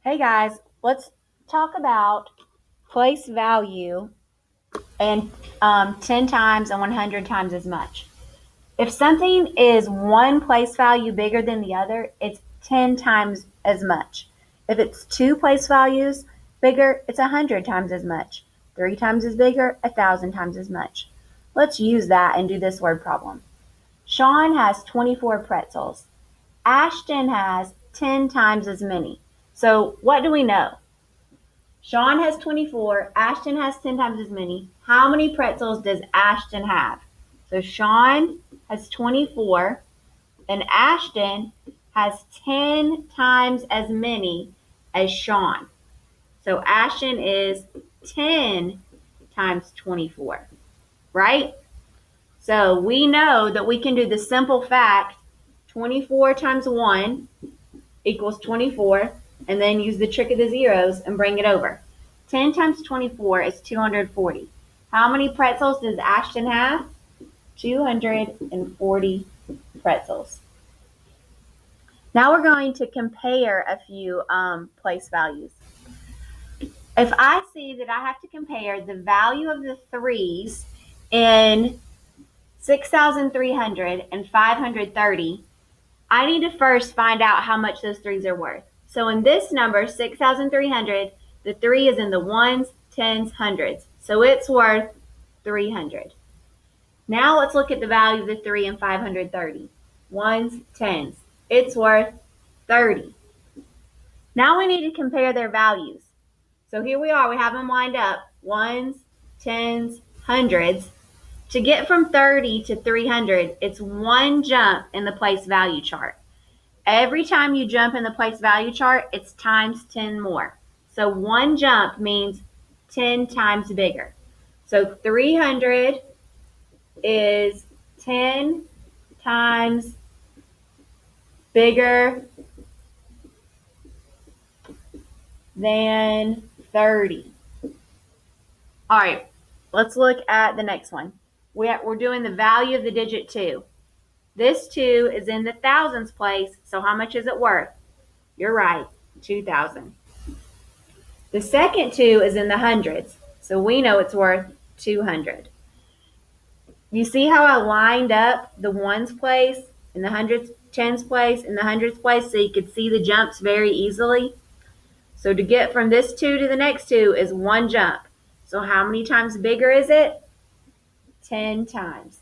Hey guys, let's talk about place value and 10 times and 100 times as much. If something is one place value bigger than the other, it's 10 times as much. If it's two place values bigger, it's 100 times as much. Three times as bigger, 1,000 times as much. Let's use that and do this word problem. Sean has 24 pretzels. Ashton has 10 times as many. So what do we know? Sean has 24. Ashton has 10 times as many. How many pretzels does Ashton have? So Sean has 24 and Ashton has 10 times as many as Sean. So Ashton is 10 times 24, right? So we know that we can do the simple fact 24 times 1 equals 24, and then use the trick of the zeros and bring it over. 10 times 24 is 240. How many pretzels does Ashton have? 240 pretzels. Now we're going to compare a few place values. If I see that I have to compare the value of the threes in 6,300 and 530, I need to first find out how much those threes are worth. So in this number, 6,300, the 3 is in the ones, tens, hundreds. So it's worth 300. Now let's look at the value of the 3 in 530. Ones, tens. It's worth 30. Now we need to compare their values. So here we are. We have them lined up. Ones, tens, hundreds. To get from 30 to 300, it's one jump in the place value chart. Every time you jump in the place value chart, it's times 10 more. So one jump means 10 times bigger. So 300 is 10 times bigger than 30. All right, let's look at the next one. We're doing the value of the digit 2. This 2 is in the thousands place, so how much is it worth? You're right, 2,000. The second 2 is in the hundreds, so we know it's worth 200. You see how I lined up the ones place in the hundreds, tens place, in the hundreds place, so you could see the jumps very easily? So to get from this 2 to the next 2 is one jump. So how many times bigger is it? 10 times.